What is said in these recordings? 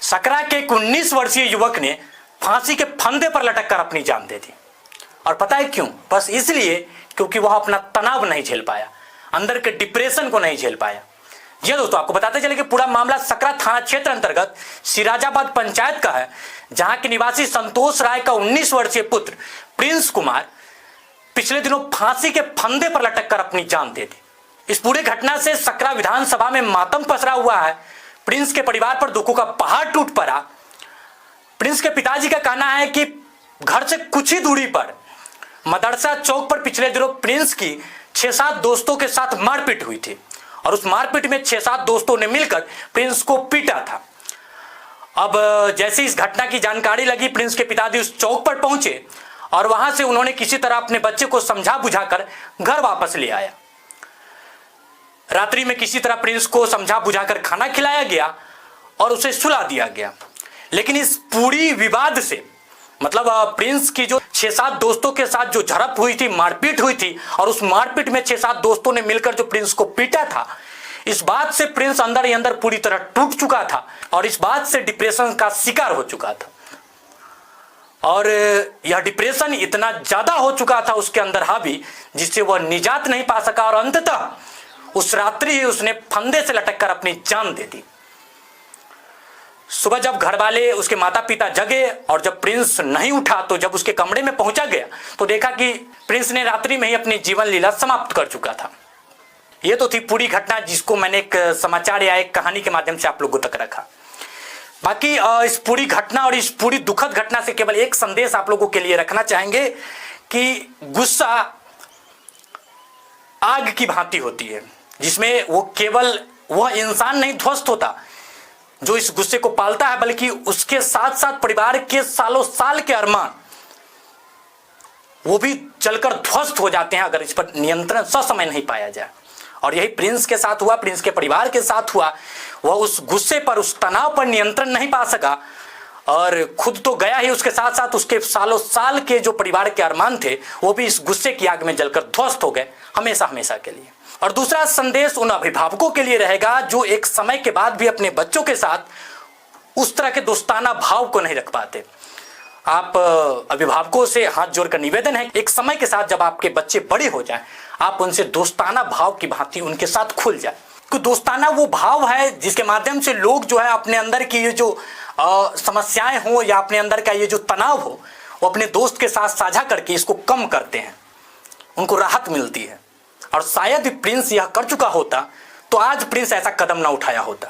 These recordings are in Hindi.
सकरा के एक 19 वर्षीय युवक ने फांसी के फंदे पर लटक कर अपनी जान दे दी। और पता है क्यों? बस इसलिए क्योंकि वह अपना तनाव नहीं झेल पाया, अंदर के डिप्रेशन को नहीं झेल पाया। जी दोस्तों, आपको बताते चले कि पूरा मामला सकरा थाना क्षेत्र अंतर्गत सिराजाबाद पंचायत का है, जहां के निवासी संतोष राय का 19 वर्षीय पुत्र प्रिंस कुमार पिछले दिनों फांसी के फंदे पर लटक कर अपनी जान दे दी। इस पूरे घटना से सकरा विधानसभा में मातम पसरा हुआ है। प्रिंस के परिवार पर दुखों का पहाड़ टूट पड़ा। प्रिंस के पिताजी का कहना है कि घर से कुछ ही दूरी पर मदरसा चौक पर पिछले दिनों प्रिंस की 6-7 दोस्तों के साथ मारपीट हुई थी और उस मारपीट में 6-7 दोस्तों ने मिलकर प्रिंस को पीटा था। अब जैसे इस घटना की जानकारी लगी, प्रिंस के पिताजी उस चौक पर पहुंचे और वहां से उन्होंने किसी तरह अपने बच्चे को समझा बुझाकर घर वापस ले आया। रात्रि में किसी तरह प्रिंस को समझा बुझाकर खाना खिलाया गया और उसे सुला दिया गया। लेकिन इस पूरी विवाद से, मतलब प्रिंस की जो 6-7 दोस्तों के साथ जो झड़प हुई थी, मारपीट हुई थी, और उस मारपीट में 6-7 दोस्तों ने मिलकर जो प्रिंस को पीटा था, इस बात से प्रिंस अंदर ही अंदर पूरी तरह टूट चुका था और इस बात से डिप्रेशन का शिकार हो चुका था। और यह डिप्रेशन इतना ज्यादा हो चुका था उसके अंदर हावी, जिससे वह निजात नहीं पा सका और अंततः उस रात्रि ही उसने फंदे से लटककर अपनी जान दे दी। सुबह जब घर वाले, उसके माता पिता जगे और जब प्रिंस नहीं उठा, तो जब उसके कमरे में पहुंचा गया तो देखा कि प्रिंस ने रात्रि में ही अपनी जीवन लीला समाप्त कर चुका था। यह तो थी पूरी घटना, जिसको मैंने एक समाचार या एक कहानी के माध्यम से आप लोगों तक रखा। बाकी इस पूरी घटना और इस पूरी दुखद घटना से केवल एक संदेश आप लोगों के लिए रखना चाहेंगे कि गुस्सा आग की भांति होती है, जिसमें वो केवल वह इंसान नहीं ध्वस्त होता जो इस गुस्से को पालता है, बल्कि उसके साथ साथ परिवार के सालों साल के अरमान वो भी जलकर ध्वस्त हो जाते हैं अगर इस पर नियंत्रण ससमय नहीं पाया जाए। और यही प्रिंस के साथ हुआ, प्रिंस के परिवार के साथ हुआ। वह उस गुस्से पर, उस तनाव पर नियंत्रण नहीं पा सका और खुद तो गया ही, उसके साथ साथ उसके सालों साल के जो परिवार के अरमान थे वो भी इस गुस्से की आग में जलकर ध्वस्त हो गए हमेशा हमेशा के लिए। और दूसरा संदेश उन अभिभावकों के लिए रहेगा जो एक समय के बाद भी अपने बच्चों के साथ उस तरह के दोस्ताना भाव को नहीं रख पाते। आप अभिभावकों से हाथ जोड़कर निवेदन है, एक समय के साथ जब आपके बच्चे बड़े हो जाएं, आप उनसे दोस्ताना भाव की भांति उनके साथ खुल जाए। क्योंकि दोस्ताना वो भाव है जिसके माध्यम से लोग जो है अपने अंदर की ये जो समस्याएं हो या अपने अंदर का ये जो तनाव हो, वो अपने दोस्त के साथ साझा करके इसको कम करते हैं, उनको राहत मिलती है। और शायद प्रिंस यह कर चुका होता तो आज प्रिंस ऐसा कदम ना उठाया होता।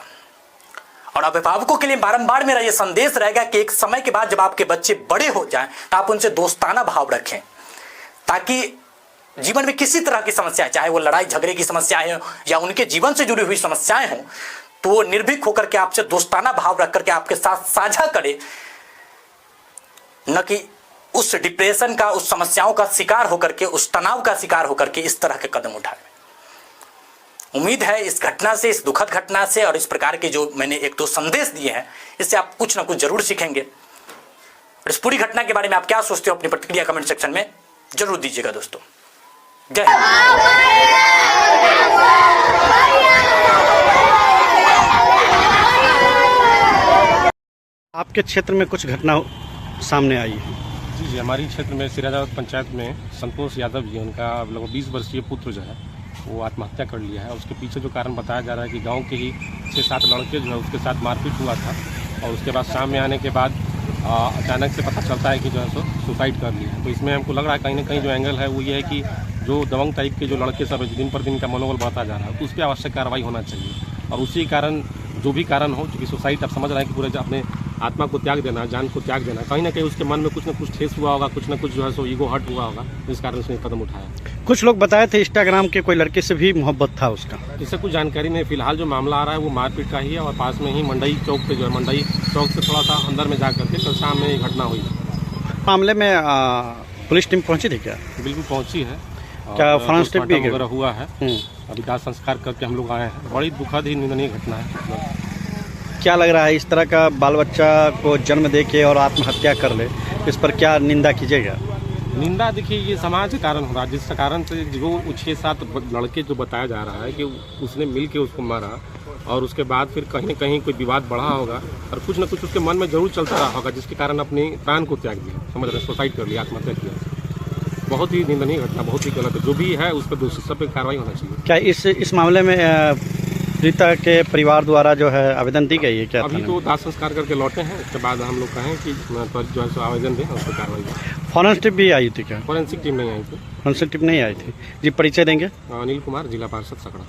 और अभिभावकों के लिए बारंबार मेरा यह संदेश रहेगा कि एक समय के बाद जब आपके बच्चे बड़े हो जाएं तो आप उनसे दोस्ताना भाव रखें, ताकि जीवन में किसी तरह की समस्या, चाहे वो लड़ाई झगड़े की समस्याएं हो या उनके जीवन से जुड़ी हुई समस्याएं हों, तो वो निर्भीक होकर के आपसे दोस्ताना भाव रख करके आपके साथ साझा करे, न कि उस डिप्रेशन का, उस समस्याओं का शिकार होकर के, उस तनाव का शिकार होकर के इस तरह के कदम उठाए। उम्मीद है इस घटना से, इस दुखद घटना से और इस प्रकार के जो मैंने 1-2 संदेश दिए हैं, इससे आप कुछ ना कुछ जरूर सीखेंगे। और इस पूरी घटना के बारे में आप क्या सोचते हो, अपनी प्रतिक्रिया कमेंट सेक्शन में जरूर दीजिएगा दोस्तों। जय हिंद। आपके क्षेत्र में कुछ घटना सामने आई है? जी, हमारी क्षेत्र में सिराजाबाद पंचायत में संतोष यादव जी, उनका लगभग 20 वर्षीय पुत्र जो है वो आत्महत्या कर लिया है। उसके पीछे जो कारण बताया जा रहा है कि गांव के ही 6-7 लड़के जो है उसके साथ मारपीट हुआ था और उसके बाद शाम में आने के बाद अचानक से पता चलता है कि जो है सो सुसाइड कर लिया। तो इसमें हमको लग रहा है कहीं ना कहीं जो एंगल है वो ये है कि जो दबंग टाइप के जो लड़के सब दिन पर दिन का मनोबल बढ़ता जा रहा है, उस पर आवश्यक कार्रवाई होना चाहिए। और उसी कारण जो भी कारण हो, चूँकि सुसाइड आप समझ रहे हैं कि पूरे अपने आत्मा को त्याग देना, जान को त्याग देना, कहीं ना कहीं उसके मन में कुछ ना कुछ ठेस हुआ होगा, कुछ ना कुछ जो है सो ईगो हर्ट हुआ होगा, इस कारण उसने कदम उठाया। कुछ लोग बताए थे इंस्टाग्राम के कोई लड़के से भी मोहब्बत था उसका। इससे कुछ जानकारी नहीं। फिलहाल जो मामला आ रहा है वो मारपीट का ही है और पास में ही मंडई चौक पे जो है, मंडई चौक से थोड़ा सा अंदर में जा करके कल शाम में ये घटना हुई। मामले में पुलिस टीम पहुंची थी क्या? बिल्कुल पहुंची है। क्या फॉरेंसिक भी वगैरह हुआ है, अभी दाह संस्कार करके हम लोग आए हैं। बड़ी दुखद ही निंदनीय घटना है। क्या लग रहा है इस तरह का बाल बच्चा को जन्म दे के और आत्महत्या कर ले, इस पर क्या निंदा कीजिएगा? निंदा देखिए ये समाज के कारण हो रहा है, जिस कारण से जो 6-7 लड़के जो बताया जा रहा है कि उसने मिल के उसको मारा और उसके बाद फिर कहीं न कहीं कोई विवाद बढ़ा होगा और कुछ न कुछ उसके मन में जरूर चलता रहा होगा, जिसके कारण अपने प्राण को त्याग दिया, समझ रहे, सुसाइड कर लिया, आत्महत्या किया। बहुत ही निंदनीय घटना, बहुत ही गलत है। जो भी है उस पर दोषी सब पे कार्रवाई होना चाहिए। क्या इस मामले में पीड़िता के परिवार द्वारा जो है आवेदन दी गई है क्या? अभी तो दाह संस्कार करके लौटे हैं, उसके बाद हम लोग कहें कि त्वरित जो है सो आवेदन दें, उस पर कार्रवाई करें। फॉरेंसिक टीम भी आई थी क्या? फॉरेंसिक टीम नहीं आई थी। फॉरेंसिक टीम नहीं आई थी जी। परिचय देंगे? अनिल कुमार, जिला पार्षद सकड़ा।